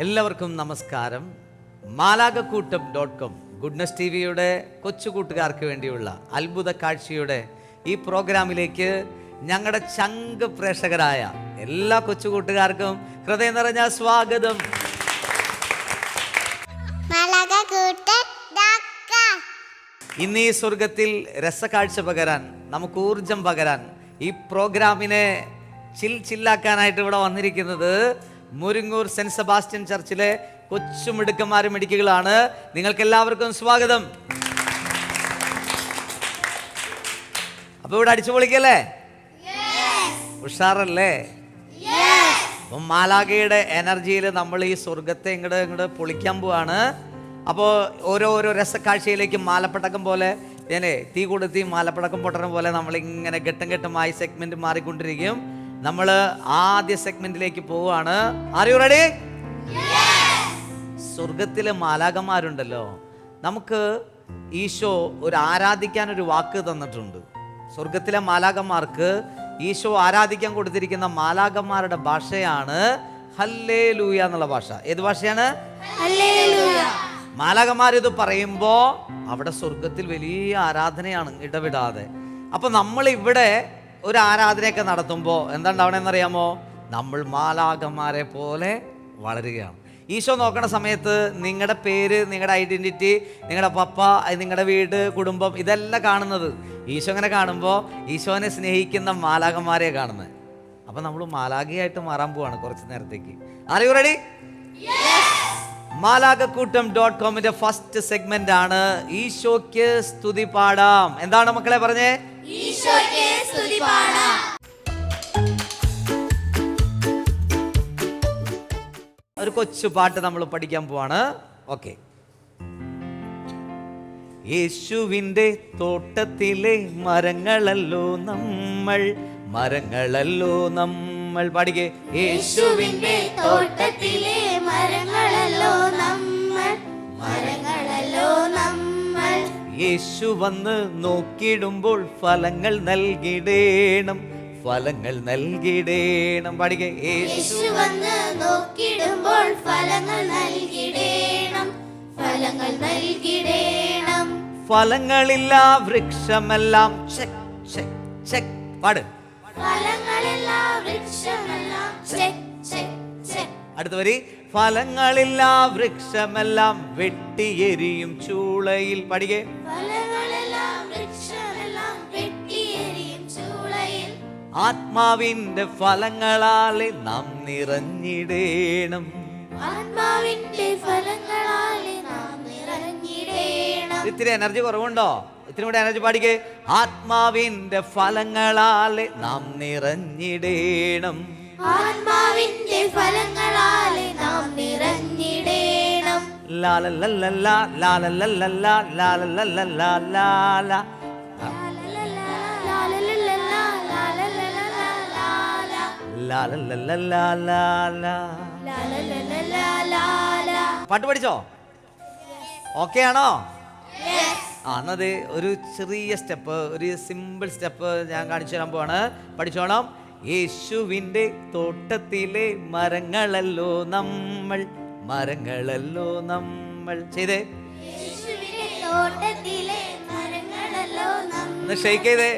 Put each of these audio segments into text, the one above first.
എല്ലാവർക്കും നമസ്കാരം. മാലാകക്കൂട്ടം.com ഗുഡ്നസ് ടിവിയുടെ കൊച്ചു കൂട്ടുകാർക്ക് വേണ്ടിയുള്ള അത്ഭുത കാഴ്ചയുടെ ഈ പ്രോഗ്രാമിലേക്ക് ഞങ്ങളുടെ ചങ്ക് പ്രേക്ഷകരായ എല്ലാ കൊച്ചു കൂട്ടുകാർക്കും ഹൃദയം നിറഞ്ഞ സ്വാഗതം. ഇന്ന് ഈ സ്വർഗത്തിൽ രസകാഴ്ച പകരാൻ, നമുക്ക് ഊർജം പകരാൻ, ഈ പ്രോഗ്രാമിനെ ചില്ലാക്കാനായിട്ട് ഇവിടെ വന്നിരിക്കുന്നത് മുരിങ്ങൂർ സെന്റ് സെബാസ്റ്റ്യൻ ചർച്ചിലെ കൊച്ചുമിടുക്കന്മാരും മിടുക്കികളാണ്. നിങ്ങൾക്ക് എല്ലാവർക്കും സ്വാഗതം. അപ്പൊ ഇവിടെ അടിച്ചു പൊളിക്കല്ലേ? ഉഷാറല്ലേ? അപ്പം മാലാഖയുടെ എനർജിയിൽ നമ്മൾ ഈ സ്വർഗത്തെ ഇങ്ങോട്ട് പൊളിക്കാൻ പോവാണ്. അപ്പോൾ ഓരോ രസക്കാഴ്ചയിലേക്ക് മാലപ്പടക്കം പോലെ തീ കൊടുത്തി മാലപ്പടക്കം പൊട്ടണം പോലെ നമ്മളിങ്ങനെ ഘട്ടമായി സെഗ്മെന്റ് മാറിക്കൊണ്ടിരിക്കും. നമ്മൾ ആദ്യ സെഗ്മെന്റിലേക്ക് പോവുകയാണ്. R you ready? സ്വർഗത്തിലെ മാലാഖമാരുണ്ടല്ലോ, നമുക്ക് ഈശോ ആരാധിക്കാൻ ഒരു വാക്ക് തന്നിട്ടുണ്ട്. സ്വർഗത്തിലെ മാലാഖമാർക്ക് ഈശോ ആരാധിക്കാൻ കൊടുത്തിരിക്കുന്ന മാലാഖമാരുടെ ഭാഷയാണ് ഹല്ലേലൂയ എന്നുള്ള ഭാഷ. ഏത് ഭാഷയാണ്? ഹല്ലേലൂയ. മാലാഖമാരിത് പറയുമ്പോ അവിടെ സ്വർഗത്തിൽ വലിയ ആരാധനയാണ് ഇടവിടാതെ. അപ്പൊ നമ്മൾ ഇവിടെ ഒരു ആരാധനയൊക്കെ നടത്തുമ്പോൾ എന്താ ഉണ്ടാവണമെന്നറിയാമോ? നമ്മൾ മാലാഖമാരെ പോലെ വളരുകയാണ്. ഈശോ നോക്കണ സമയത്ത് നിങ്ങളുടെ പേര്, നിങ്ങളുടെ ഐഡന്റിറ്റി, നിങ്ങളുടെ പപ്പ, നിങ്ങളുടെ വീട്, കുടുംബം, ഇതെല്ലാം കാണുന്നത് ഈശോ ഇങ്ങനെ കാണുമ്പോൾ ഈശോനെ സ്നേഹിക്കുന്ന മാലാഖമാരെ കാണുന്നത്. അപ്പം നമ്മൾ മാലാഖയായിട്ട് മാറാൻ പോവാണ് കുറച്ച് നേരത്തേക്ക്. Are you ready? മാലാകക്കൂട്ടം.com ഫസ്റ്റ് സെഗ്മെന്റ് ആണ് ഈശോയ്ക്ക് സ്തുതി പാടാം. എന്താണ് മക്കളെ പറഞ്ഞേ? ഈശോയ്ക്ക് സ്തുതി പാടാം. ഒരു കൊച്ചു പാട്ട് നമ്മൾ പഠിക്കാൻ പോവാണ്. ഓക്കെ. യേശുവിൻ്റെ തോട്ടത്തിലെ മരങ്ങളല്ലോ നമ്മൾ, മരങ്ങളല്ലോ നമ്മൾ. പാടിക്കേ. യേശുവിൻ്റെ തോട്ടത്തിലെ മരങ്ങളല്ലോ നമ്മൾ, മരങ്ങളല്ലോ നമ്മൾ. യേശു വന്ന് നോക്കിടുമ്പോൾ ഫലങ്ങൾ നൽകിടേണം, ഫലങ്ങൾ നൽകിടേണം. പാടിക്കേ. യേശു വന്ന് നോക്കിടുമ്പോൾ ഫലങ്ങൾ നൽകിടേണം, ഫലങ്ങൾ നൽകിടേണം. ഫലങ്ങളില്ല വൃക്ഷമെല്ലാം ചെക്ക് ചെക്ക് ചെക്ക്. പാട്. ഫലങ്ങളില്ല വൃക്ഷമെല്ലാം ചെക്ക് ചെക്ക് ചെക്ക്. അടുത്ത വരി. ഫലങ്ങളില്ല വൃക്ഷമെല്ലാം വെട്ടിയെരിയും ചൂളയിൽ. പാടിക്കേ. ഫലങ്ങളില്ല വൃക്ഷമെല്ലാം വെട്ടിയെരിയും ചൂളയിൽ. ആത്മാവിന്റെ ഫലങ്ങളാലെ നാം നിറഞ്ഞിടേണം, ആത്മാവിന്റെ ഫലങ്ങളാലെ നാം നിറഞ്ഞിടേണം. ഇത്തിരി എനർജി കുറവുണ്ടോ? ഇത്തിരി കൂടെ എനർജി. പാടിക്കേ. ആത്മാവിന്റെ ഫലങ്ങളാലെ നാം നിറഞ്ഞിടേണം, ആത്മാവിന്റെ ഫലങ്ങളാലെ നാം നിറഞ്ഞിടേണം. ലാലല്ലല്ല ലാലല്ലല്ല ലാലല്ലല്ല ലാല. പാട്ട് പഠിച്ചോ? ഓക്കെ ആണോ? എന്നത് ഒരു ചെറിയ സ്റ്റെപ്പ്, ഒരു സിമ്പിൾ സ്റ്റെപ്പ് ഞാൻ കാണിച്ചു തരാൻ പോവാണ്. പഠിച്ചോണം. യേശുവിൻ്റെ തോട്ടത്തിലെ മരങ്ങളല്ലോ നമ്മൾ, മരങ്ങളല്ലോ നമ്മൾ. ചെയ്തേ. ഷെയ്ക്ക് ചെയ്തേ.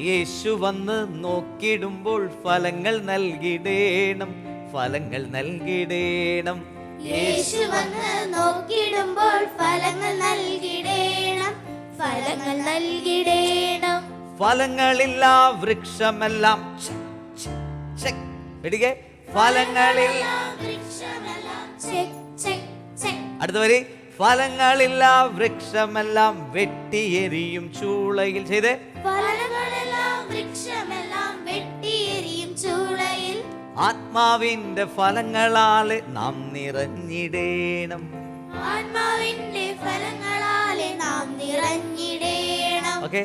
യേശു വന്ന് നോക്കിടുമ്പോൾ ഫലങ്ങൾ നൽകിടേണം, ഫലങ്ങൾ നൽകിടേണം. യേശു വന്ന് നോക്കിടുമ്പോൾ ഫലങ്ങൾ നൽകിടേണം, ഫലങ്ങൾ നൽകിടേണം. ഫലങ്ങളില്ല വൃക്ഷമെല്ലാം പിടികെ. ഫലങ്ങളില്ല വൃക്ഷമെല്ലാം. അടുത്ത വരി. ഫലങ്ങളില്ല വൃക്ഷമെല്ലാം വെട്ടിയെരിയും ചൂളയിൽ. ചെയ്തേ. ഫലങ്ങളില്ല വൃക്ഷമെല്ലാം വെട്ടിയെരിയും ചൂളയിൽ. ആത്മാവിന്റെ ഫലങ്ങളാലെ നാം നിറഞ്ഞിടേണം, ആത്മാവിന്റെ ഫലങ്ങളാലെ നാം നിറഞ്ഞിടേണം. ഓക്കെ.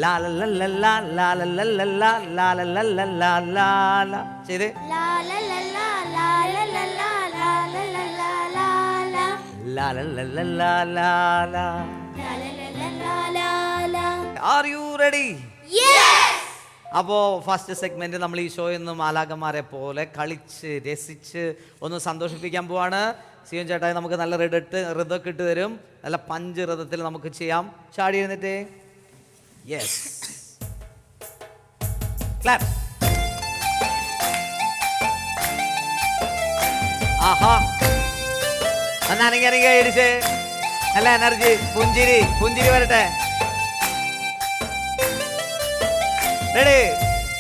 ലാലല്ലല്ല ലാലല്ലല്ല ലാലല്ലല്ല ലാല. ചെയ്തേ. ലാലല്ലല്ല ലാലല്ലല്ല ലാലല്ലല്ല ലാല. ലാലല്ലല്ല ലാല. Are you ready? Yes. അപ്പോൾ ഫസ്റ്റ് സെഗ്മെൻറ്റ് നമ്മൾ ഈ ഷോയിൽ നിന്ന് മാലാഖമാരെ പോലെ കളിച്ച് രസിച്ച് ഒന്ന് സന്തോഷിപ്പിക്കാൻ പോവാണ്. സിയോൻ ചേട്ടായി നമുക്ക് നല്ല ഋതമൊക്കെ ഇട്ട് തരും. നല്ല പഞ്ച് ഋതത്തിൽ നമുക്ക് ചെയ്യാം. ചാടി എഴുന്നേറ്റേ. Yes, clap. ആഹാ, അനങ്ങി അടിച്ചേ. നല്ല എനർജി, പുഞ്ചിരി വരട്ടെ. റെഡി?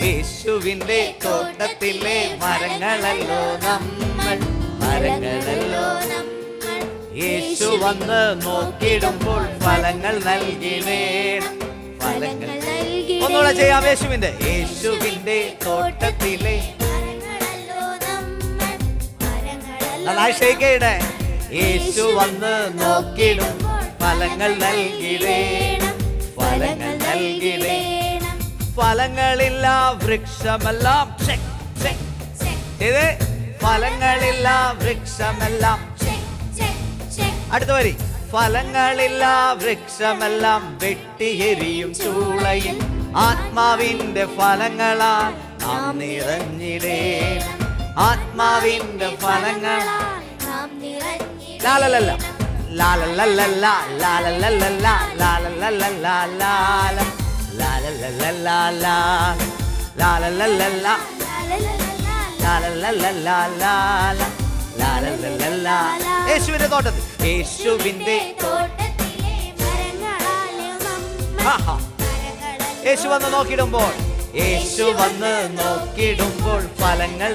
യേശുവിന്റെ തോട്ടത്തിലെ മരങ്ങളല്ലോ നമ്മൾ, മരങ്ങളല്ലോ നമ്മൾ. യേശു വന്ന് നോക്കിടുമ്പോൾ ഫലങ്ങൾ നൽകിടേണം, ഫലങ്ങൾ. ഒന്നുകൂടെ ചെയ്യാം. യേശുവിന്റെ തോട്ടത്തിലെ നന്നായി ഷേക്ക് ചെയ്യണേ. യേശു വന്ന് നോക്കിടുമ്പോൾ ഫലങ്ങൾ നൽകിടേണം, ഫലങ്ങൾ നൽകിടേണം. ഫലങ്ങളില്ല വൃക്ഷമെല്ലാം ഫലങ്ങളില്ല വൃക്ഷമെല്ലാം. അടുത്ത വരി. ഫലങ്ങളില്ല വൃക്ഷമെല്ലാം വെട്ടിയെരിയും ചൂളയിൽ ആത്മാവിന്റെ ഫലങ്ങളാൽ നാം നിറഞ്ഞിടേണം, ആത്മാവിന്റെ ഫലങ്ങളാൽ നാം നിറഞ്ഞിടേണം. ലാലലല്ല ലാലലല്ല ലാലലല്ല ലാലലല്ല ലാല യേശുവിന്റെ തോട്ടത്തിൽ, യേശുവിന്റെ യേശു വന്ന് നോക്കിടുമ്പോൾ, യേശു വന്ന് നോക്കിടുമ്പോൾ ഫലങ്ങൾ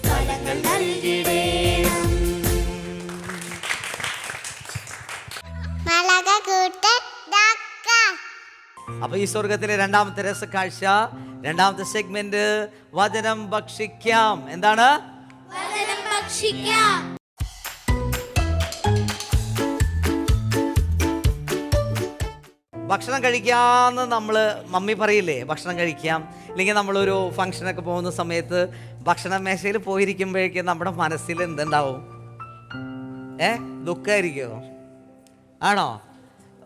ഫലങ്ങൾ നൽകിടേണം. അപ്പൊ ഈ സ്വർഗത്തിലെ രണ്ടാമത്തെ രസക്കാഴ്ച, രണ്ടാമത്തെ സെഗ്മെന്റ് വചനം ഭക്ഷിക്കാം. എന്താണ്? വചനം ഭക്ഷിക്കാം. ഭക്ഷണം കഴിക്കാന്ന് നമ്മള് മമ്മി പറയില്ലേ, ഭക്ഷണം കഴിക്കാം. ഇല്ലെങ്കിൽ നമ്മളൊരു ഫംഗ്ഷനൊക്കെ പോകുന്ന സമയത്ത് ഭക്ഷണ മേശയിൽ പോയിരിക്കുമ്പോഴേക്കും നമ്മുടെ മനസ്സിൽ എന്തുണ്ടാവും? ദുഃഖമായിരിക്കുമോ? ആണോ?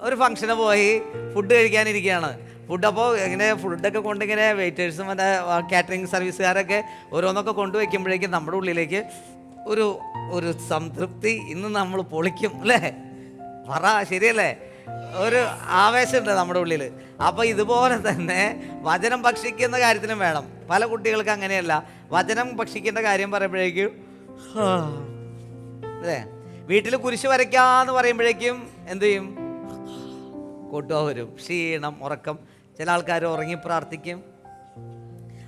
ഒരു ഫംഗ്ഷന് പോയി ഫുഡ് കഴിക്കാനിരിക്കുകയാണ്. ഫുഡ് അപ്പോൾ ഇങ്ങനെ ഫുഡൊക്കെ കൊണ്ടിങ്ങനെ വെയിറ്റേഴ്സും മറ്റേ കാറ്ററിംഗ് സർവീസുകാരൊക്കെ ഓരോന്നൊക്കെ കൊണ്ടുവയ്ക്കുമ്പോഴേക്കും നമ്മുടെ ഉള്ളിലേക്ക് ഒരു ഒരു സംതൃപ്തി, ഇന്ന് നമ്മൾ പൊളിക്കും അല്ലേ? പറ, ശരിയല്ലേ? ഒരു ആവേശമുണ്ട് നമ്മുടെ ഉള്ളിൽ. അപ്പോൾ ഇതുപോലെ തന്നെ വചനം ഭക്ഷിക്കുന്ന കാര്യത്തിലും വേണം. പല കുട്ടികൾക്ക് അങ്ങനെയല്ല. വചനം ഭക്ഷിക്കേണ്ട കാര്യം പറയുമ്പോഴേക്കും അല്ലേ, വീട്ടിൽ കുരിശ് വരയ്ക്കാന്ന് പറയുമ്പോഴേക്കും എന്തു ചെയ്യും? കൂട്ടുക വരും, ക്ഷീണം, ഉറക്കം. ചില ആൾക്കാർ ഉറങ്ങി പ്രാർത്ഥിക്കും.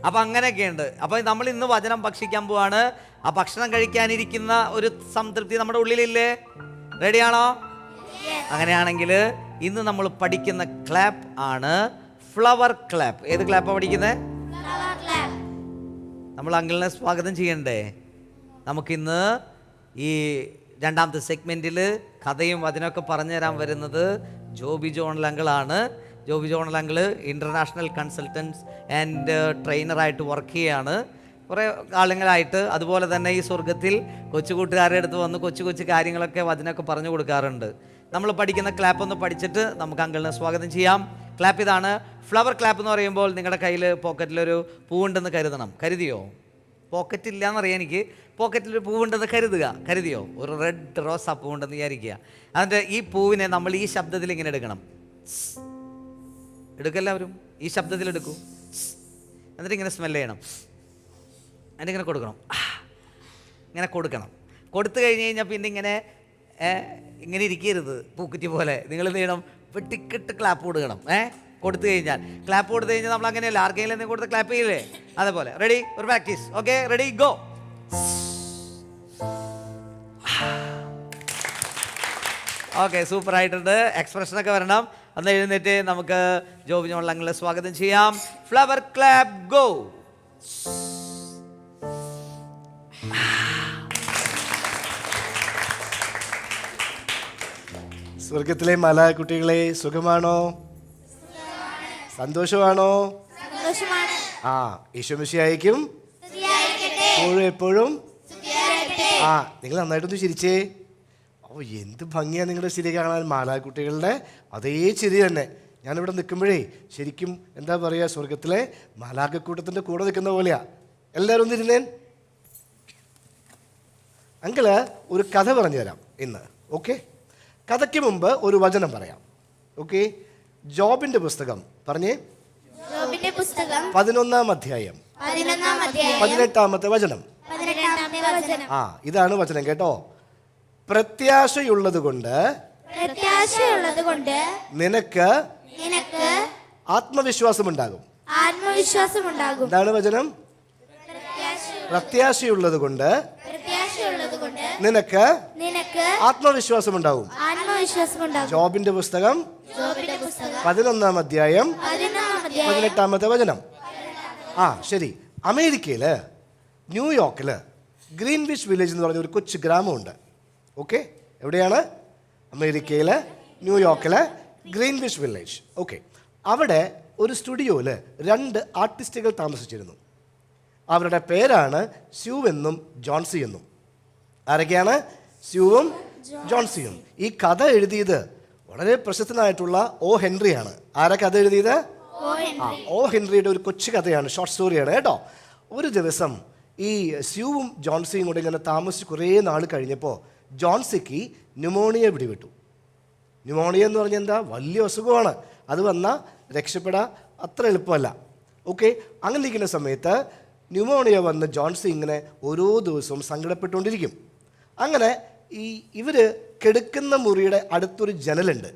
അപ്പം അങ്ങനെയൊക്കെയുണ്ട്. അപ്പം നമ്മൾ ഇന്ന് വചനം ഭക്ഷിക്കാൻ പോവാണ്. ആ ഭക്ഷണം കഴിക്കാനിരിക്കുന്ന ഒരു സംതൃപ്തി നമ്മുടെ ഉള്ളിലില്ലേ? റെഡിയാണോ? അങ്ങനെയാണെങ്കിൽ ഇന്ന് നമ്മൾ പഠിക്കുന്ന ക്ലാപ്പ് ആണ് ഫ്ലവർ ക്ലാപ്പ്. ഏത് ക്ലാപ്പാണ് പഠിക്കുന്നത്? നമ്മൾ അങ്കിളിനെ സ്വാഗതം ചെയ്യണ്ടേ? നമുക്കിന്ന് ഈ രണ്ടാമത്തെ സെഗ്മെൻറ്റിൽ കഥയും വചനമൊക്കെ പറഞ്ഞു തരാൻ വരുന്നത് ജോബി ജോണൽ അങ്കിളാണ്. Joby Jonal uncle international consultants and ട്രെയിനറായിട്ട് വർക്ക് ചെയ്യുകയാണ് കുറേ കാലങ്ങളായിട്ട്. അതുപോലെ തന്നെ ഈ സ്വർഗത്തിൽ കൊച്ചുകൂട്ടുകാരുടെ അടുത്ത് വന്ന് കൊച്ചു കൊച്ചു കാര്യങ്ങളൊക്കെ വചനമൊക്കെ പറഞ്ഞു കൊടുക്കാറുണ്ട്. നമ്മൾ പഠിക്കുന്ന ക്ലാപ്പ് ഒന്ന് പഠിച്ചിട്ട് നമുക്ക് അങ്കിളിനെ സ്വാഗതം ചെയ്യാം. ക്ലാപ്പ് ഇതാണ്. ഫ്ലവർ ക്ലാപ്പ് എന്ന് പറയുമ്പോൾ നിങ്ങളുടെ കയ്യിൽ പോക്കറ്റിലൊരു പൂവുണ്ടെന്ന് കരുതണം. കരുതിയോ? പോക്കറ്റ് ഇല്ല എന്നറിയാം എനിക്ക്. പോക്കറ്റിലൊരു പൂവുണ്ടെന്ന് കരുതിയോ? ഒരു റെഡ് റോസാ പൂവുണ്ടെന്ന് വിചാരിക്കുക. അതിൻ്റെ ഈ പൂവിനെ നമ്മൾ ഈ ശബ്ദത്തിൽ ഇങ്ങനെ എടുക്കണം. എടുക്കെല്ലാവരും ഈ ശബ്ദത്തിൽ എടുക്കൂ. എന്നിട്ട് ഇങ്ങനെ സ്മെല്ല് ചെയ്യണം. എന്നിട്ട് ഇങ്ങനെ കൊടുക്കണം. ഇങ്ങനെ കൊടുക്കണം. കൊടുത്തു കഴിഞ്ഞ് കഴിഞ്ഞാൽ പിന്നെ ഇങ്ങനെ ഇരിക്കരുത് പൂക്കുറ്റി പോലെ. നിങ്ങൾ എന്ത് ചെയ്യണം? വെട്ടിക്കെട്ട് ക്ലാപ്പ് കൊടുക്കണം. കൊടുത്തു കഴിഞ്ഞാൽ ക്ലാപ്പ് കൊടുത്തു കഴിഞ്ഞാൽ നമ്മൾ അങ്ങനെയല്ല, ആർക്കെങ്കിലും എന്തെങ്കിലും കൊടുത്ത് ക്ലാപ്പ് ചെയ്യില്ലേ? അതേപോലെ. റെഡി? ഒരു practice. Okay, ready, go. Okay, super ആയിട്ടുണ്ട്. എക്സ്പ്രഷനൊക്കെ വരണം. അന്ന് എഴുന്നേറ്റ് നമുക്ക് ജോബി ജോണൽ അങ്കിളിനെ സ്വാഗതം ചെയ്യാം. Flower clap, go. സ്വർഗത്തിലെ മാലാഖമാരെ സുഖമാണോ? സന്തോഷമാണോ? യേശു മിശിഹായ്ക്കും എപ്പോഴും. നിങ്ങൾ നന്നായിട്ടൊന്ന് ചിരിച്ചേ. എന്ത് ഭംഗിയാണ് നിങ്ങളുടെ ചിരി കാണാൻ. മാലാഖക്കുട്ടികളുടെ അതേ ചിരി തന്നെ. ഞാനിവിടെ നിൽക്കുമ്പോഴേ ശരിക്കും എന്താ പറയുക, സ്വർഗത്തിലെ മാലാഖക്കൂട്ടത്തിൻ്റെ കൂടെ നിൽക്കുന്ന പോലെയാ. എല്ലാവരും ഒന്നിരുന്നേൻ. അങ്കിള് ഒരു കഥ പറഞ്ഞു തരാം ഇന്ന്. ഓക്കെ, കഥയ്ക്ക് മുമ്പ് ഒരു വചനം പറയാം. ഓക്കെ, ജോബിന്റെ പുസ്തകം പറഞ്ഞേ. 11-ാം അധ്യായം 18-ാമത്തെ വചനം. ഇതാണ് വചനം കേട്ടോ. പ്രത്യാശയുള്ളത് കൊണ്ട് നിനക്ക് ആത്മവിശ്വാസമുണ്ടാകും. എന്താണ് വചനം? പ്രത്യാശയുള്ളത് കൊണ്ട് നിനക്ക് ആത്മവിശ്വാസമുണ്ടാകും. ജോബിന്റെ പുസ്തകം 11-ാം അധ്യായം 18-ാമത്തെ വചനം. ശരി. അമേരിക്കയില് ന്യൂയോർക്കില് ഗ്രീൻവിച്ച് വില്ലേജ് എന്ന് പറഞ്ഞ ഒരു കൊച്ചു ഗ്രാമമുണ്ട്. ഓക്കെ, എവിടെയാണ്? അമേരിക്കയിലെ ന്യൂയോർക്കിലെ ഗ്രീൻവിച്ച് വില്ലേജ്. ഓക്കെ, അവിടെ ഒരു സ്റ്റുഡിയോയിൽ 2 ആർട്ടിസ്റ്റുകൾ താമസിച്ചിരുന്നു. അവരുടെ പേരാണ് സ്യൂ എന്നും ജോൺസി എന്നും. ആരൊക്കെയാണ്? സ്യൂവും ജോൺസിയും. ഈ കഥ എഴുതിയത് വളരെ പ്രശസ്തനായിട്ടുള്ള ഒ ഹെൻറിയാണ്. ആരാ കഥ എഴുതിയത്? ഒ ഹെൻറിയുടെ ഒരു കൊച്ചു കഥയാണ്, ഷോർട്ട് സ്റ്റോറിയാണ് കേട്ടോ. ഒരു ദിവസം ഈ സ്യൂവും ജോൺസിയും കൂടെ ഇങ്ങനെ താമസിച്ച് കുറേ നാൾ കഴിഞ്ഞപ്പോൾ ജോൺസിക്ക് ന്യൂമോണിയ പിടിപെട്ടു. ന്യൂമോണിയ എന്ന് പറഞ്ഞാൽ എന്താ? വലിയ അസുഖമാണ്. അത് വന്നാൽ രക്ഷപ്പെടാൻ അത്ര എളുപ്പമല്ല. ഓക്കെ, അങ്ങനെ ഇരിക്കുന്ന സമയത്ത് ന്യൂമോണിയ വന്ന് ജോൺസി ഇങ്ങനെ ഓരോ ദിവസവും സങ്കടപ്പെട്ടുകൊണ്ടിരിക്കും. അങ്ങനെ ഇവർ കിടക്കുന്ന മുറിയുടെ അടുത്തൊരു ജനലുണ്ട്.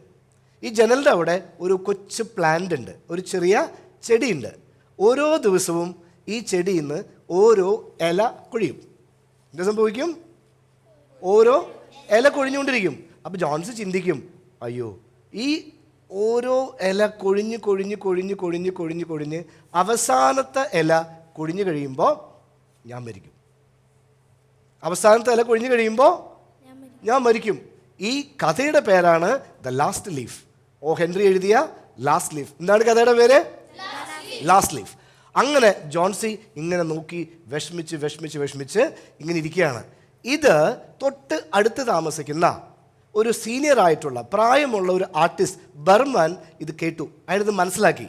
ഈ ജനലിൻ്റെ അവിടെ ഒരു കൊച്ചു പ്ലാന്റ് ഉണ്ട്, ഒരു ചെറിയ ചെടിയുണ്ട്. ഓരോ ദിവസവും ഈ ചെടിയിൽ നിന്ന് ഓരോ ഇല കൊഴിയും. എന്താ സംഭവിക്കും? ഓരോ ഇല കൊഴിഞ്ഞുകൊണ്ടിരിക്കും. അപ്പോൾ ജോൺസി ചിന്തിക്കും, അയ്യോ, ഈ ഓരോ ഇല കൊഴിഞ്ഞ് കൊഴിഞ്ഞ് കൊഴിഞ്ഞ് കൊഴിഞ്ഞ് കൊഴിഞ്ഞ് കൊഴിഞ്ഞ് അവസാനത്തെ ഇല കൊഴിഞ്ഞു കഴിയുമ്പോൾ ഞാൻ മരിക്കും. അവസാനത്തെ ഇല കൊഴിഞ്ഞു കഴിയുമ്പോൾ ഞാൻ മരിക്കും. ഈ കഥയുടെ പേരാണ് the last leaf. O Henry എഴുതിയ ലാസ്റ്റ് ലീഫ്. എന്താണ് കഥയുടെ പേര്? Last leaf. അങ്ങനെ ജോൺസി ഇങ്ങനെ നോക്കി വിഷമിച്ച് വിഷമിച്ച് വിഷമിച്ച് ഇങ്ങനെ ഇരിക്കുകയാണ്. ഇത് തൊട്ട് അടുത്ത് താമസിക്കുന്ന ഒരു സീനിയർ ആയിട്ടുള്ള പ്രായമുള്ള ഒരു ആർട്ടിസ്റ്റ് ബർമാൻ ഇത് കേട്ടു. അയാളിത് മനസ്സിലാക്കി.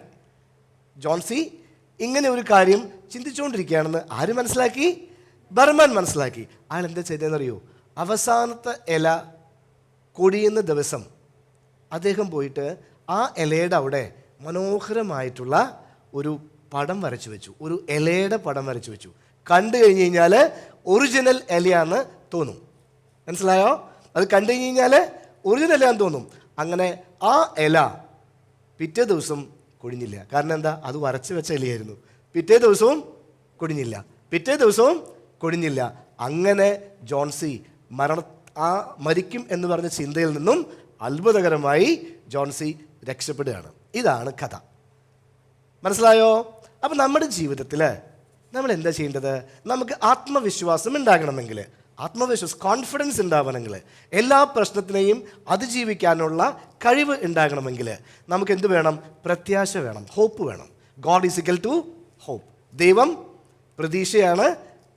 ജോൺസി ഇങ്ങനെ ഒരു കാര്യം ചിന്തിച്ചുകൊണ്ടിരിക്കുകയാണെന്ന് ആര് മനസ്സിലാക്കി? ബർമാൻ മനസ്സിലാക്കി. അയാൾ എന്താ ചെയ്തതെന്നറിയോ? അവസാനത്തെ ഇല കൊഴിയുന്ന ദിവസം അദ്ദേഹം പോയിട്ട് ആ ഇലയുടെ അവിടെ മനോഹരമായിട്ടുള്ള ഒരു പടം വരച്ചു വെച്ചു. ഒരു ഇലയുടെ പടം വരച്ചു വെച്ചു. കണ്ടു കഴിഞ്ഞ് കഴിഞ്ഞാൽ ഒറിജിനൽ ഇലയാന്ന് തോന്നും. മനസ്സിലായോ? അത് കണ്ടു കഴിഞ്ഞ് കഴിഞ്ഞാൽ ഒറിജിനൽ ഇലയാന്ന് തോന്നും. അങ്ങനെ ആ ഇല പിറ്റേ ദിവസം കൊഴിഞ്ഞില്ല. കാരണം എന്താ? അത് വരച്ചു വെച്ച ഇലയായിരുന്നു. പിറ്റേ ദിവസവും കൊഴിഞ്ഞില്ല, പിറ്റേ ദിവസവും കൊഴിഞ്ഞില്ല. അങ്ങനെ ജോൺസി മരിക്കും എന്ന് പറഞ്ഞ ചിന്തയിൽ നിന്നും അത്ഭുതകരമായി ജോൺസി രക്ഷപ്പെടുകയാണ്. ഇതാണ് കഥ. മനസ്സിലായോ? അപ്പം നമ്മുടെ ജീവിതത്തിൽ നമ്മൾ എന്താ ചെയ്യേണ്ടത്? നമുക്ക് ആത്മവിശ്വാസം ഉണ്ടാകണമെങ്കിൽ, കോൺഫിഡൻസ് ഉണ്ടാവണമെങ്കിൽ, എല്ലാ പ്രശ്നത്തിനെയും അതിജീവിക്കാനുള്ള കഴിവ് ഉണ്ടാകണമെങ്കിൽ നമുക്ക് എന്ത് വേണം? പ്രത്യാശ വേണം, ഹോപ്പ് വേണം. God is equal to hope. ദൈവം പ്രതീക്ഷയാണ്,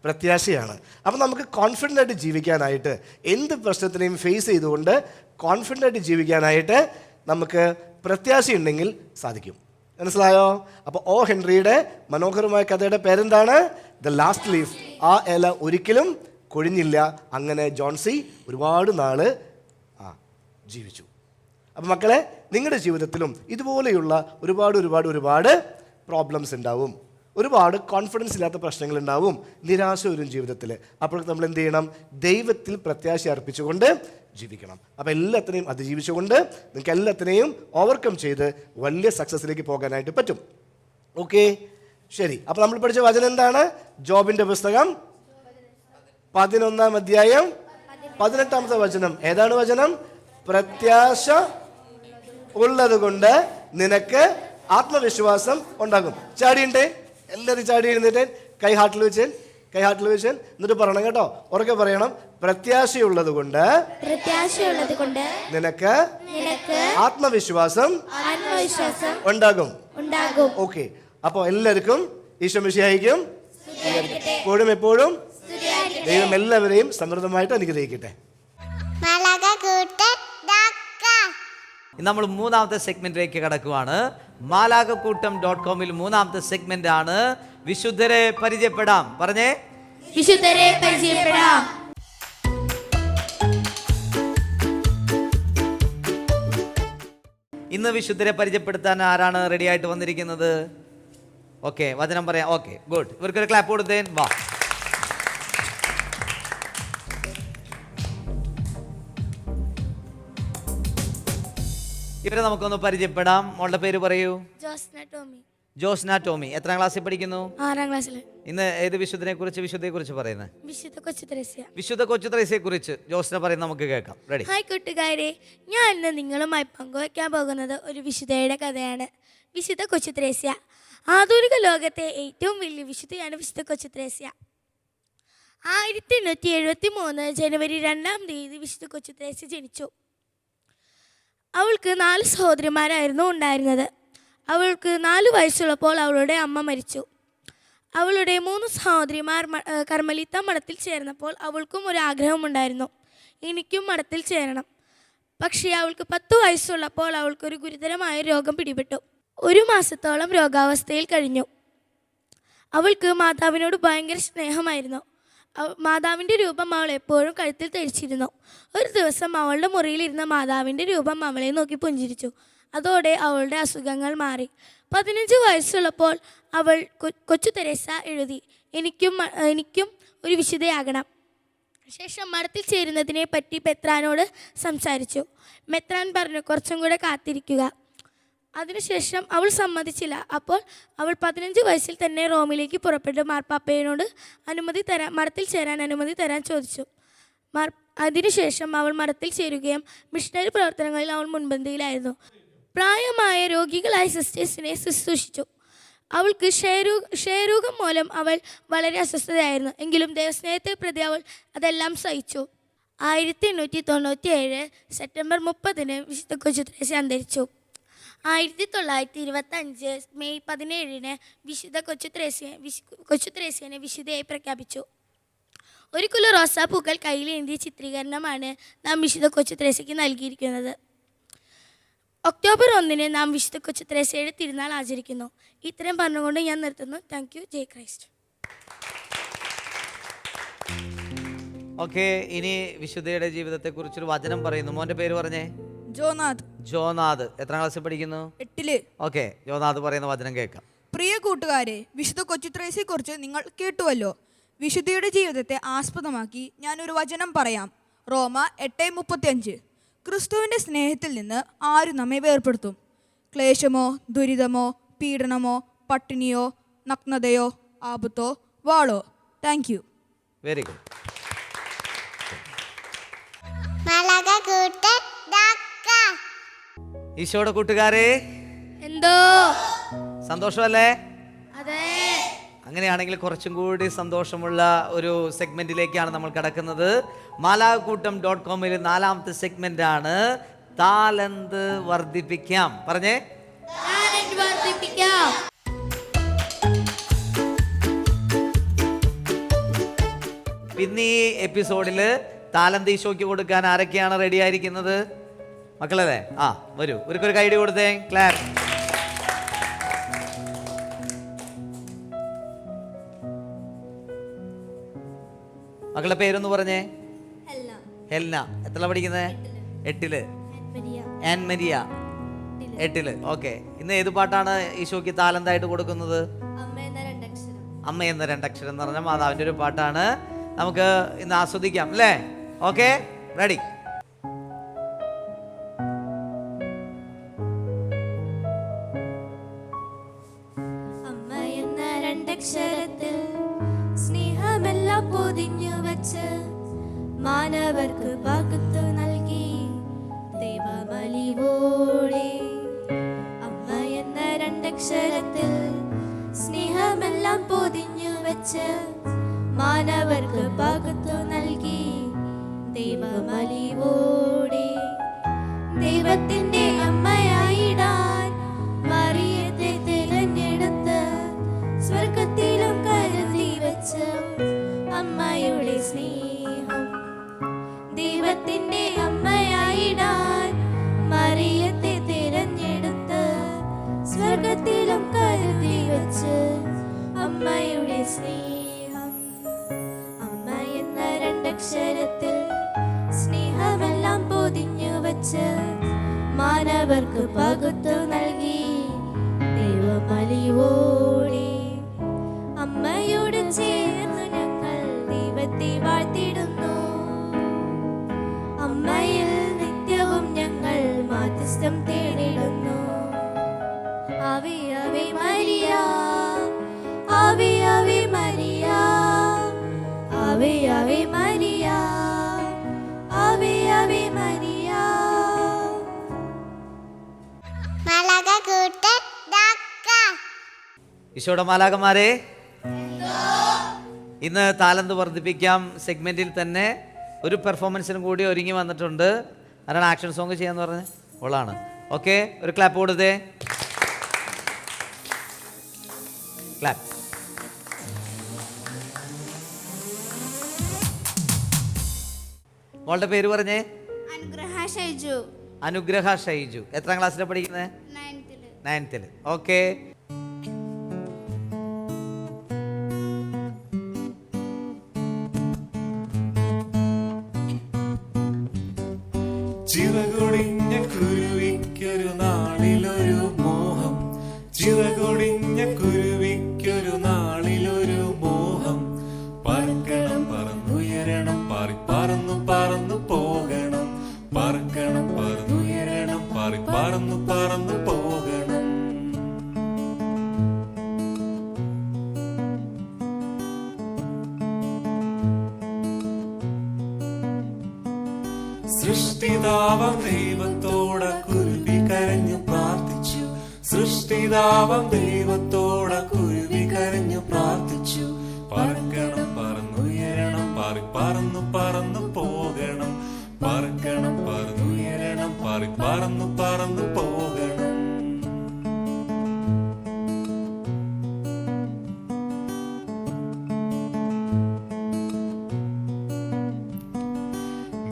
പ്രത്യാശയാണ്. അപ്പം നമുക്ക് കോൺഫിഡൻ്റ് ആയിട്ട് ജീവിക്കാനായിട്ട്, എന്ത് പ്രശ്നത്തിനെയും ഫേസ് ചെയ്തുകൊണ്ട് കോൺഫിഡൻ്റ് ആയിട്ട് ജീവിക്കാനായിട്ട് നമുക്ക് പ്രത്യാശയുണ്ടെങ്കിൽ സാധിക്കും. മനസ്സിലായോ? അപ്പോൾ ഒ ഹെൻറിയുടെ മനോഹരമായ കഥയുടെ പേരെന്താണ്? The last leaf. ആ ഇല ഒരിക്കലും കൊഴിഞ്ഞില്ല. അങ്ങനെ ജോൺസി ഒരുപാട് നാള് ജീവിച്ചു. അപ്പം മക്കളെ, നിങ്ങളുടെ ജീവിതത്തിലും ഇതുപോലെയുള്ള ഒരുപാട് പ്രോബ്ലംസ് ഉണ്ടാവും. ഒരുപാട് കോൺഫിഡൻസ് ഇല്ലാത്ത പ്രശ്നങ്ങളുണ്ടാവും, നിരാശ വരും ജീവിതത്തിൽ. അപ്പോൾ നമ്മൾ എന്ത് ചെയ്യണം? ദൈവത്തിൽ പ്രത്യാശ അർപ്പിച്ചുകൊണ്ട് ജീവിക്കണം. അപ്പോൾ എല്ലാത്തിനെയും അതിജീവിച്ചുകൊണ്ട് നിങ്ങൾക്ക് എല്ലാത്തിനെയും ഓവർകം ചെയ്ത് വലിയ സക്സസ്സിലേക്ക് പോകാനായിട്ട് പറ്റും. ഓക്കെ, ശരി. അപ്പോൾ നമ്മൾ പഠിച്ച വചനം എന്താണ്? ജോബിൻ്റെ പുസ്തകം 11-ാം അധ്യായം 18-ാമത്തെ വചനം. ഏതാണ് വചനം? പ്രത്യാശ ഉള്ളത് കൊണ്ട് നിനക്ക് ആത്മവിശ്വാസം ഉണ്ടാകും. ചാടിയുണ്ടേ, എല്ലാവരും ചാടി എഴുന്നേറ്റേൻ, കൈ ഹാർട്ടിൽ വെച്ചേൻ, എന്നിട്ട് പറയണം കേട്ടോ, ഉറക്കെ പറയണം. പ്രത്യാശയുള്ളത് കൊണ്ട് നിനക്ക് ആത്മവിശ്വാസം ഉണ്ടാകും. ഓക്കെ, അപ്പോൾ എല്ലാവർക്കും ഈശോ മിശിഹായിക്കും എപ്പോഴും ദൈവം എല്ലാവരെയും സമൃദ്ധമായിട്ട് അനുഗ്രഹിക്കട്ടെ. ഇന്ന് നമ്മൾ മൂന്നാമത്തെ സെഗ്മെന്റിലേക്ക് കടക്കുവാണ്. മാലാകക്കൂട്ടം.com മൂന്നാമത്തെ സെഗ്മെന്റ് ആണ് വിശുദ്ധരെ പരിചയപ്പെടാം. പറഞ്ഞേ, വിശുദ്ധരെ പരിചയപ്പെടാം. ഇന്ന് വിശുദ്ധരെ പരിചയപ്പെടുത്താൻ ആരാണ് റെഡി ആയിട്ട് വന്നിരിക്കുന്നത്? ഓക്കെ, വചനം പറയാം. Okay, good. ഇവർക്കൊരു ക്ലാപ്പ് കൊടുത്തേൻ. വാ. ഇവരെ നമുക്കൊന്ന് പരിചയപ്പെടാം. മോളുടെ പേര് പറയൂ. ജോസ്ന ടോമി. എത്രാം ക്ലാസ്സിൽ പഠിക്കുന്നു? 6ാം ക്ലാസ്സിൽ. ഇന്ന് ഏത് വിശുദ്ധനെ കുറിച്ച്, വിശുദ്ധയെ കുറിച്ച് പറയുന്നത്? വിശുദ്ധ കൊച്ചുത്രേസ്യയെ കുറിച്ച് ജോസ്ന പറയുന്നത് നമുക്ക് കേൾക്കാം. റെഡി? ഹായ് കൂട്ടുകാരെ, ഞാൻ ഇന്ന് നിങ്ങളുമായി പങ്കുവയ്ക്കാൻ പോകുന്നത് ഒരു വിശുദ്ധയുടെ കഥയാണ്. വിശുദ്ധ കൊച്ചുത്രേസ്യ. ആധുനിക ലോകത്തെ ഏറ്റവും വലിയ വിശുദ്ധയാണ് വിശുദ്ധ കൊച്ചുത്രേസ്യ. 1873 ജനുവരി 2-ാം തീയതി വിശുദ്ധ കൊച്ചുത്രേസ്യ ജനിച്ചു. അവൾക്ക് 4 സഹോദരിമാരായിരുന്നു ഉണ്ടായിരുന്നത്. അവൾക്ക് 4 വയസ്സുള്ളപ്പോൾ അവളുടെ അമ്മ മരിച്ചു. അവളുടെ 3 സഹോദരിമാർ കർമ്മലിത്ത മഠത്തിൽ ചേർന്നപ്പോൾ അവൾക്കും ഒരു ആഗ്രഹമുണ്ടായിരുന്നു, എനിക്കും മഠത്തിൽ ചേരണം. പക്ഷേ അവൾക്ക് 10 വയസ്സുള്ളപ്പോൾ അവൾക്കൊരു ഗുരുതരമായ രോഗം പിടിപെട്ടു. 1 മാസത്തോളം രോഗാവസ്ഥയിൽ കഴിഞ്ഞു. അവൾക്ക് മാതാവിനോട് ഭയങ്കര സ്നേഹമായിരുന്നു. മാതാവിൻ്റെ രൂപം അവൾ എപ്പോഴും കഴുത്തിൽ ധരിച്ചിരുന്നു. ഒരു ദിവസം അവളുടെ മുറിയിലിരുന്ന മാതാവിൻ്റെ രൂപം അവളെ നോക്കി പുഞ്ചിരിച്ചു. അതോടെ അവളുടെ അസുഖങ്ങൾ മാറി. 15 വയസ്സുള്ളപ്പോൾ അവൾ കൊച്ചു തെരേസ എഴുതി, എനിക്കും ഒരു വിശുദ്ധയാകണം. ശേഷം മഠത്തിൽ ചേരുന്നതിനെ പറ്റി മെത്രാനോട് സംസാരിച്ചു. മെത്രാൻ പറഞ്ഞു, കുറച്ചും കൂടെ കാത്തിരിക്കുക. അതിനുശേഷം അവൾ സമ്മതിച്ചില്ല. അപ്പോൾ അവൾ 15 വയസ്സിൽ തന്നെ റോമിലേക്ക് പുറപ്പെട്ട് മാർപ്പാപ്പയോട് മഠത്തിൽ ചേരാൻ അനുമതി തരാൻ ചോദിച്ചു. അതിനുശേഷം അവൾ മഠത്തിൽ ചേരുകയും മിഷണറി പ്രവർത്തനങ്ങളിൽ അവൾ മുൻപന്തിയിലായിരുന്നു. പ്രായമായ രോഗികളായ സിസ്റ്റേഴ്സിനെ ശുശ്രൂഷിച്ചു. അവൾക്ക് ക്ഷയരോഗം മൂലം അവൾ വളരെ അസ്വസ്ഥതയായിരുന്നു. എങ്കിലും ദൈവസ്നേഹത്തെ പ്രതി അവൾ അതെല്ലാം സഹിച്ചു. 1897 സെപ്റ്റംബർ 30 വിശുദ്ധ കൊച്ചുത്രേസ്യ അന്തരിച്ചു. 1925 മെയ് 17 വിശുദ്ധ കൊച്ചുത്രേസ്യനെ വിശുദ്ധയായി പ്രഖ്യാപിച്ചു. 1 കിലോ റോസാപ്പൂക്കൾ കയ്യിലേന്തിയ ചിത്രീകരണമാണ് നാം വിശുദ്ധ കൊച്ചുത്രേസ്യയ്ക്ക് നൽകിയിരിക്കുന്നത്. ഒക്ടോബർ 1 നാം വിശുദ്ധ കൊച്ചുത്രേസ്യയുടെ തിരുനാൾ ആചരിക്കുന്നു. ഇത്രയും പറഞ്ഞുകൊണ്ട് ഞാൻ നിർത്തുന്നു. Thank you. ജയ് ക്രൈസ്റ്റ്. ഓക്കെ, ഇനി വിശുദ്ധയുടെ ജീവിതത്തെ കുറിച്ചൊരു വചനം പറയുന്നു. മോന്റെ പേര് പറഞ്ഞേ. ജോനാഥ്. എത്രാം ക്ലാസ്സിൽ പഠിക്കുന്നു? 8. ഓക്കെ, ജോനാഥ് പറയുന്ന വചനം കേൾക്കാം. പ്രിയ കൂട്ടുകാരെ, വിശുദ്ധ കൊച്ചുത്രേസ്യയെ കുറിച്ച് നിങ്ങൾ കേട്ടുവല്ലോ. വിശുദ്ധിയുടെ ജീവിതത്തെ ആസ്പദമാക്കി ഞാനൊരു വചനം പറയാം. റോമ 8:35. ക്രിസ്തുവിൻ്റെ സ്നേഹത്തിൽ നിന്ന് ആരും നമ്മെ വേർപെടുത്തും? ക്ലേശമോ, ദുരിതമോ, പീഡനമോ, പട്ടിണിയോ, നഗ്നതയോ, ആപത്തോ, വാളോ? Thank you. Very good. ഈശോയുടെ കൂട്ടുകാരെ, എന്തോ സന്തോഷമല്ലേ? അതെ. അങ്ങനെയാണെങ്കിൽ കുറച്ചും കൂടി സന്തോഷമുള്ള ഒരു സെഗ്മെന്റിലേക്കാണ് നമ്മൾ കിടക്കുന്നത്. മാലാകക്കൂട്ടം.com 4ാമത്തെ സെഗ്മെന്റ് ആണ് താലന്ത് വർദ്ധിപ്പിക്കാം. പറഞ്ഞേ, ഇന്ന് ഈ എപ്പിസോഡില് താലന്ത് ഈശോയ്ക്ക് കൊടുക്കാൻ ആരൊക്കെയാണ് റെഡി ആയിരിക്കുന്നത്? മക്കളല്ലേ? വരൂ, ഇവർക്കൊരു കൈഡി കൊടുത്തേ. ക്ലാപ്പ്. മക്കളുടെ പേരൊന്ന് പറഞ്ഞേ. ഹെൽന. എത്ര പഠിക്കുന്നത്? 8. ആൻമരിയ 8. ഓക്കെ, ഇന്ന് ഏത് പാട്ടാണ് ഈശോയ്ക്ക് താലന്തായിട്ട് കൊടുക്കുന്നത്? അമ്മ എന്ന 2 അക്ഷരം എന്ന് പറഞ്ഞ മാതാവിൻ്റെ ഒരു പാട്ടാണ്. നമുക്ക് ഇന്ന് ആസ്വദിക്കാം അല്ലേ? Okay, ready? അമ്മ എന്ന 2 അക്ഷരത്തിൽ സ്നേഹമെല്ലാം പൊതിഞ്ഞു വച്ച് മാനവർക്ക് പകുത്തു നൽകി ദൈവമലിവോടെ. അമ്മ എന്ന 2 അക്ഷരത്തിൽ സ്നേഹമെല്ലാം പൊതിഞ്ഞു വച്ച് മാനവർക്ക് പകുത്തു നൽകി ദൈവമലിവോടെ. ദൈവത്തിന്റെ അമ്മയായിടാൻ മറിയത്തെ തിരഞ്ഞെടുത്ത് സ്വർഗത്തിലും കരുതി വെച്ച് അമ്മയുടെ സ്നേഹം. ദൈവത്തിന്റെ അമ്മയായിടാൻ മറിയത്തെ സ്നേഹം. അമ്മ എന്ന രണ്ടക്ഷരത്തിൽ സ്നേഹമെല്ലാം പൊതിഞ്ഞു വച്ച് മാനവർക്ക് പകുത്തു നൽകി ദൈവമലിവോടെ. അമ്മയോട് ചേർന്ന് ഞങ്ങൾ ദൈവത്തെ വാഴ്ത്തിടുന്നു. അമ്മയിൽ നിത്യവും ഞങ്ങൾ മാധ്യസ്ഥം തേടിടുന്നു. ആവേ ആവേ മരിയ, ആവേ ആവേ മരിയ, ആവേ ആവേ മരിയ, ആവേ ആവേ മരിയ. ഈശോയുടെ മാലാഖമാരെ, ഇന്ന് താലന്ത് വർദ്ധിപ്പിക്കാം സെഗ്മെന്റിൽ തന്നെ ഒരു പെർഫോമൻസിനും കൂടി ഒരുങ്ങി വന്നിട്ടുണ്ട്. ആരാണ് ആക്ഷൻ സോങ് ചെയ്യാന്ന് പറഞ്ഞത്? ഓളാണ്. ഓക്കെ, ഒരു ക്ലാപ്പ് കൊടുത്തേ. ക്ലാപ്പ്. മോളുടെ പേര് പറഞ്ഞേ? അനുഗ്രഹ ഷൈജു. അനുഗ്രഹ ഷൈജു. എത്രാം ക്ലാസ്സിലാണ് പഠിക്കുന്നത്? 9th. ഓക്കെ. ചിറകൊടിഞ്ഞ കുരുവിക്കൊരു നാളിലൊരു മോഹം, ചിറകൊടിഞ്ഞ കുരുവിക്കൊരു നാളിലൊരു മോഹം. പറക്കണം പറന്നുയരണം, പാറി പറന്നു പറന്നു പോകണം. പറക്കണം പറന്നുയരണം, പാറി പറന്നു പറന്നു പോകണം. സൃഷ്ടിതാവം ദൈവത്തോട കുരുവി കരഞ്ഞു പ്രാർത്ഥിച്ചു. സൃഷ്ടിതാവം ദൈവത്തോട കുരുവി കരഞ്ഞു പ്രാർത്ഥിച്ചു. പറക്കണം പറന്നുയരണം, പാറി പറന്നു പറന്നു പോകണം. പറക്കണം പറന്നുയരണം, പാറി പറന്നു പറന്നു പോകണം.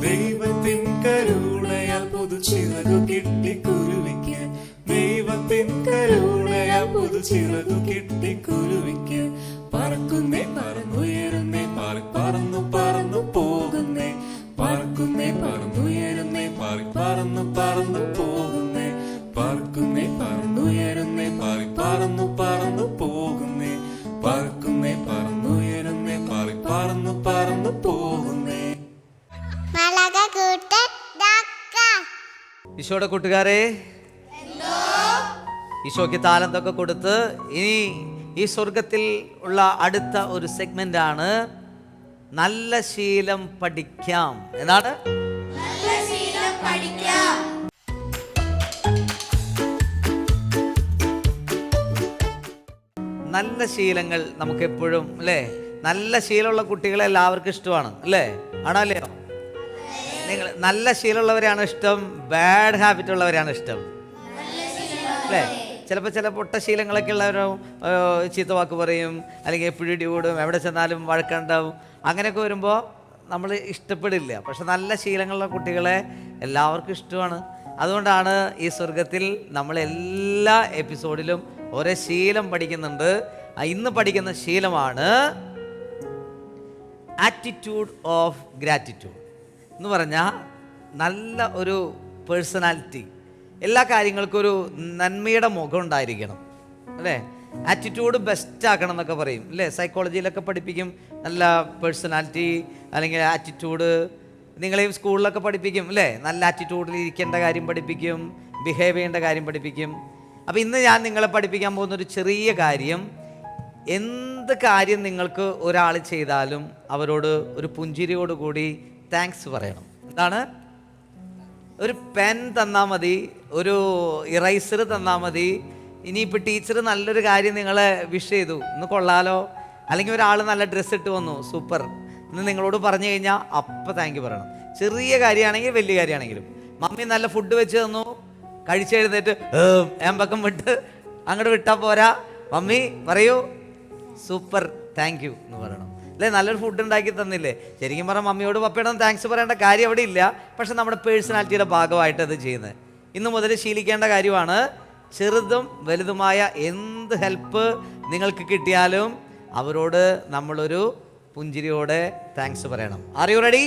ദൈവത്തിൻ കരുണയാൽ പുതുചിറകു കിട്ടി കുരുവിക്ക്. ദൈവത്തിൻ കരുണയാൽ പുതുചിറകു കിട്ടി കുരുവിക്ക്. പറക്കുന്നേ പറന്നുയരുന്നേ, പാറി പറന്നു പറന്നു പോകുന്നേ. പറക്കുന്നേ പറന്നുയരുന്നേ, പാറി പറന്നു പറന്നു പോകുന്നേ. പറക്കുന്നേ പറന്നുയരുന്നേ, പാറി പറന്നു പറന്നു പോകുന്നേ. പറക്കുന്നേ പറന്നുയരുന്നേ, പാറി പറന്നു പറന്നു പോകുന്നേ. ഈശോയുടെ കൂട്ടുകാരെ, ഈശോയ്ക്ക് താലന്തൊക്കെ കൊടുത്ത് ഇനി ഈ സ്വർഗത്തിൽ ഉള്ള അടുത്ത ഒരു സെഗ്മെന്റ് ആണ് നല്ല ശീലം പഠിക്കാം. എന്താണ്? നല്ല ശീലങ്ങൾ നമുക്ക് എപ്പോഴും അല്ലേ, നല്ല ശീലമുള്ള കുട്ടികളെ എല്ലാവർക്കും ഇഷ്ടമാണ് അല്ലേ? ആണോ അല്ലയോ? നിങ്ങൾ നല്ല ശീലമുള്ളവരെയാണ് ഇഷ്ടം, ബാഡ് ഹാബിറ്റ് ഉള്ളവരെയാണ് ഇഷ്ടം അല്ലേ? ചിലപ്പോൾ ചില പൊട്ട ശീലങ്ങളൊക്കെ ഉള്ളവരും ചീത്ത വാക്ക് പറയും, അല്ലെങ്കിൽ എപ്പോഴും ഇടികൂടും, എവിടെ ചെന്നാലും വഴക്കുണ്ടാവും. അങ്ങനെയൊക്കെ വരുമ്പോൾ നമ്മൾ ഇഷ്ടപ്പെടില്ല. പക്ഷെ നല്ല ശീലങ്ങളുള്ള കുട്ടികളെ എല്ലാവർക്കും ഇഷ്ടമാണ്. അതുകൊണ്ടാണ് ഈ സ്വർഗത്തിൽ നമ്മൾ എല്ലാ എപ്പിസോഡിലും ഓരോ ശീലം പഠിക്കുന്നുണ്ട്. ഇന്ന് പഠിക്കുന്ന ശീലമാണ് ആറ്റിറ്റ്യൂഡ് ഓഫ് ഗ്രാറ്റിറ്റ്യൂഡ് എന്ന് പറഞ്ഞാൽ നല്ല ഒരു പേഴ്സണാലിറ്റി, എല്ലാ കാര്യങ്ങൾക്കും ഒരു നന്മയുടെ മുഖം ഉണ്ടായിരിക്കണം അല്ലേ? ആറ്റിറ്റ്യൂഡ് ബെസ്റ്റ് ആക്കണം എന്നൊക്കെ പറയും അല്ലേ? സൈക്കോളജിയിലൊക്കെ പഠിപ്പിക്കും നല്ല പേഴ്സണാലിറ്റി അല്ലെങ്കിൽ ആറ്റിറ്റ്യൂഡ്. നിങ്ങളെയും സ്കൂളിലൊക്കെ പഠിപ്പിക്കും അല്ലേ? നല്ല ആറ്റിറ്റ്യൂഡിൽ ഇരിക്കേണ്ട കാര്യം പഠിപ്പിക്കും, ബിഹേവ് ചെയ്യേണ്ട കാര്യം പഠിപ്പിക്കും. അപ്പോൾ ഇന്ന് ഞാൻ നിങ്ങളെ പഠിപ്പിക്കാൻ പോകുന്നൊരു ചെറിയ കാര്യം, എന്ത് കാര്യം നിങ്ങൾക്ക് ഒരാൾ ചെയ്താലും അവരോട് ഒരു പുഞ്ചിരിയോട് കൂടി താങ്ക്സ് പറയണം. എന്താണ്? ഒരു പെൻ തന്നാൽ മതി, ഒരു ഇറൈസർ തന്നാൽ മതി. ഇനിയിപ്പോൾ ടീച്ചർ നല്ലൊരു കാര്യം നിങ്ങളെ വിഷ് ചെയ്തു, ഇന്ന് കൊള്ളാലോ, അല്ലെങ്കിൽ ഒരാൾ നല്ല ഡ്രസ്സ് ഇട്ട് വന്നു, സൂപ്പർ, ഇന്ന് നിങ്ങളോട് പറഞ്ഞു കഴിഞ്ഞാൽ അപ്പം താങ്ക് യു പറയണം. ചെറിയ കാര്യമാണെങ്കിൽ വലിയ കാര്യമാണെങ്കിലും. മമ്മി നല്ല ഫുഡ് വെച്ച് തന്നു, കഴിച്ചെഴുന്നേറ്റ് ഏമ്പക്കം വിട്ട് അങ്ങോട്ട് വിട്ടാൽ പോരാ, മമ്മി പറയൂ സൂപ്പർ താങ്ക് യു എന്ന് പറയണം അല്ലേ? നല്ലൊരു ഫുഡ് ഉണ്ടാക്കി തന്നില്ലേ? ശരിക്കും പറഞ്ഞാൽ മമ്മിയോട് പപ്പയോടും താങ്ക്സ് പറയേണ്ട കാര്യം അവിടെ ഇല്ല. പക്ഷെ നമ്മുടെ പേഴ്സണാലിറ്റിയുടെ ഭാഗമായിട്ട് അത് ചെയ്യുന്നത് ഇന്ന് മുതൽ ശീലിക്കേണ്ട കാര്യമാണ്. ചെറുതും വലുതുമായ എന്ത് ഹെൽപ്പ് നിങ്ങൾക്ക് കിട്ടിയാലും അവരോട് നമ്മളൊരു പുഞ്ചിരിയോടെ താങ്ക്സ് പറയണം. R you ready?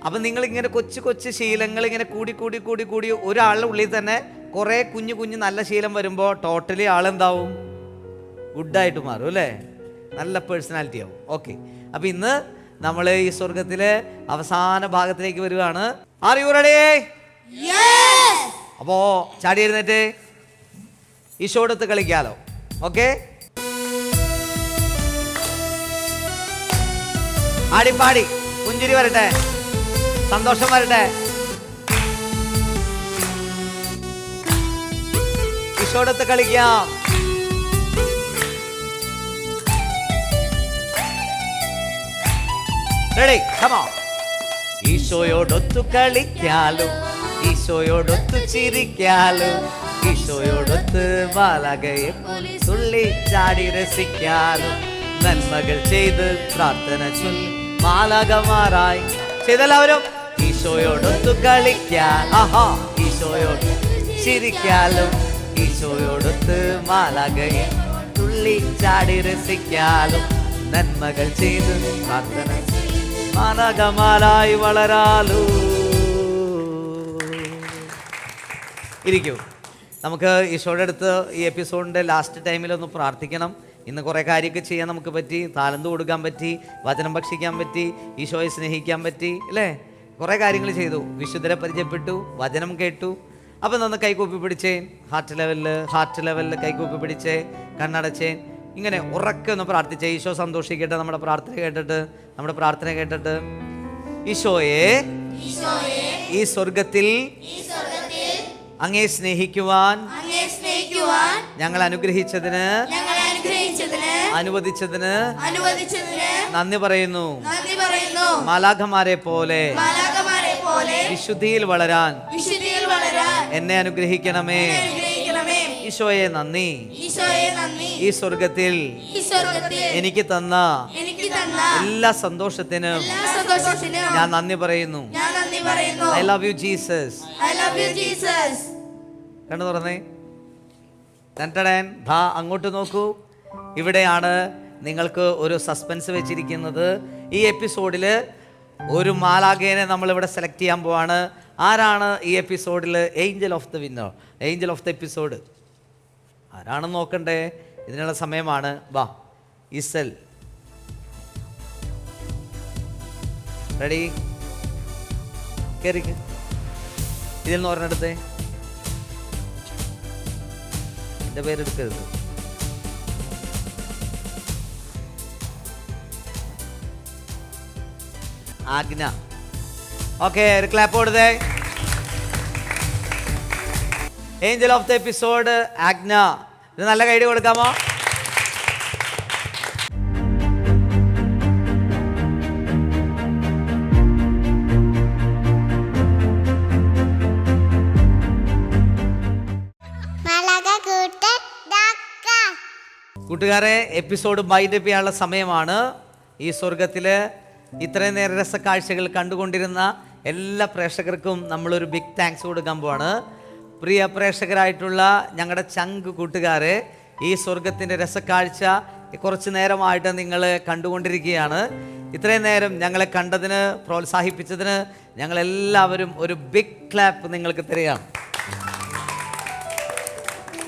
അപ്പം നിങ്ങളിങ്ങനെ കൊച്ചു കൊച്ചു ശീലങ്ങൾ ഇങ്ങനെ കൂടി കൂടി കൂടി കൂടി ഒരാളുടെ ഉള്ളിൽ തന്നെ കുറേ കുഞ്ഞു കുഞ്ഞു നല്ല ശീലം വരുമ്പോൾ ടോട്ടലി ആളെന്താവും? ഗുഡായിട്ട് മാറും അല്ലേ? നല്ല പേഴ്സണാലിറ്റി ആവും. ഓക്കെ, അപ്പം ഇന്ന് നമ്മൾ ഈ സ്വർഗത്തിലെ അവസാന ഭാഗത്തിലേക്ക് വരുവാണ്. R you ready? അപ്പോ ചാടി എഴുന്നേറ്റ് ഈശോടത്ത് കളിക്കാലോ. ഓക്കെ, ആടിപ്പാടി പുഞ്ചിരി വരട്ടെ, സന്തോഷം വരട്ടെ. ഈശോടത്ത് കളിക്കാം. റെഡി? Come on. ഈശോയോടൊത്തു കളിക്കാലോ, ഈശോയോടൊത്തു ചിരിക്കാലോ, ഈശോയോടൊത്ത് മാലാഖയെ തുള്ളി ചാടി രസിക്കാലോ, നന്മകൾ ചെയ്ത് പ്രാർത്ഥന ചൊല്ലി മാലാഖമാരായി. ചെയ്തെല്ലാവരും ഈശോയോടൊത്തു കളിക്കാൻ, ആഹാ, ഈശോയോട് ചിരിക്കാലോ, ഈശോയോടൊത്ത് മാലാഖയെ തുള്ളി ചാടി രസിക്കാലോ, നന്മകൾ ചെയ്ത് പ്രാർത്ഥന മാലാഖമാരായി വളരാലോ. ഇരിക്കൂ. നമുക്ക് ഈശോയുടെ അടുത്ത് ഈ എപ്പിസോഡിൻ്റെ ലാസ്റ്റ് ടൈമിലൊന്ന് പ്രാർത്ഥിക്കണം. ഇന്ന് കുറേ കാര്യമൊക്കെ ചെയ്യാൻ നമുക്ക് പറ്റി. താലന്ത് കൊടുക്കാൻ പറ്റി, വചനം ഭക്ഷിക്കാൻ പറ്റി, ഈശോയെ സ്നേഹിക്കാൻ പറ്റി, അല്ലേ? കുറേ കാര്യങ്ങൾ ചെയ്തു. വിശുദ്ധരെ പരിചയപ്പെട്ടു, വചനം കേട്ടു. അപ്പം നന്ന് കൈകൂപ്പി പിടിച്ചേ, ഹാർട്ട് ലെവലിൽ കൈകൂപ്പി പിടിച്ചേ, കണ്ണടച്ചേ, ഇങ്ങനെ ഉറക്കെ ഒന്ന് പ്രാർത്ഥിച്ചേ. ഈശോ സന്തോഷിക്കട്ടെ നമ്മുടെ പ്രാർത്ഥന കേട്ടിട്ട്. ഈശോയെ, ഈ സ്വർഗത്തിൽ അങ്ങേ സ്നേഹിക്കുവാൻ ഞങ്ങൾ അനുഗ്രഹിച്ചതിന് അനുവദിച്ചതിന് നന്ദി പറയുന്നു. മാലാഖമാരെ പോലെ വിശുദ്ധിയിൽ വളരാൻ എന്നെ അനുഗ്രഹിക്കണമേ. ഈശോയെ നന്ദി. ഈ സ്വർഗത്തിൽ എനിക്ക് തന്ന എല്ലാ സന്തോഷത്തിനും ഞാൻ നന്ദി പറയുന്നു. I love you Jesus. കണ്ടു തുറന്നേ. അങ്ങോട്ട് നോക്കൂ. ഇവിടെയാണ് നിങ്ങൾക്ക് ഒരു സസ്പെൻസ് വെച്ചിരിക്കുന്നത്. ഈ എപ്പിസോഡിൽ ഒരു മാലാഖേനെ നമ്മളിവിടെ സെലക്ട് ചെയ്യാൻ പോവാണ്. ആരാണ് ഈ എപ്പിസോഡിൽ Angel of the winner, Angel of the episode? ആരാണെന്ന് നോക്കണ്ടേ? ഇതിനുള്ള സമയമാണ്. വാ ഇസൽ, റെഡി? കയറിക്ക്. ഇതിൽ നിന്ന് പറഞ്ഞെടുത്തേ. എൻ്റെ പേരെടുക്കരുത്. ആഗ്ന. ഓക്കെ, ഒരു ക്ലാപ്പ് കൊടുത്തേ. Angel of the episode Agna. ഇത് നല്ല കൈഡി കൊടുക്കാമോ? കൂട്ടുകാരെ, എപ്പിസോഡ് വൈൻഡപ്പ് ചെയ്യാനുള്ള സമയമാണ്. ഈ സ്വർഗത്തിൽ ഇത്രയും നേരം രസക്കാഴ്ചകൾ കണ്ടുകൊണ്ടിരുന്ന എല്ലാ പ്രേക്ഷകർക്കും നമ്മളൊരു ബിഗ് താങ്ക്സ് കൊടുക്കാൻ പോവാണ്. പ്രിയ പ്രേക്ഷകരായിട്ടുള്ള ഞങ്ങളുടെ ചങ്ക് കൂട്ടുകാരെ, ഈ സ്വർഗത്തിൻ്റെ രസക്കാഴ്ച കുറച്ച് നേരമായിട്ട് നിങ്ങൾ കണ്ടുകൊണ്ടിരിക്കുകയാണ്. ഇത്രയും നേരം ഞങ്ങളെ കണ്ടതിന്, പ്രോത്സാഹിപ്പിച്ചതിന് ഞങ്ങളെല്ലാവരും ഒരു ബിഗ് ക്ലാപ്പ് നിങ്ങൾക്ക് തരികയാണ്.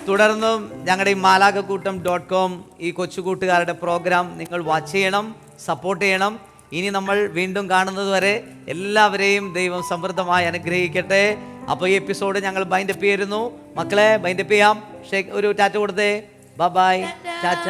തുടർന്നും ഞങ്ങളുടെ ഈ മാലാഖക്കൂട്ടം.com ഈ കൊച്ചുകൂട്ടുകാരുടെ പ്രോഗ്രാം നിങ്ങൾ വാച്ച് ചെയ്യണം, സപ്പോർട്ട് ചെയ്യണം. ഇനി നമ്മൾ വീണ്ടും കാണുന്നത് വരെ എല്ലാവരെയും ദൈവം സമൃദ്ധമായി അനുഗ്രഹിക്കട്ടെ. അപ്പോൾ ഈ എപ്പിസോഡ് ഞങ്ങൾ ബൈൻഡപ്പ് ചെയ്യുന്നു. മക്കളെ, ബൈൻഡപ്പ് ചെയ്യാം. ഒരു ടാറ്റ കൊടുത്തേ. Bye bye, Tata.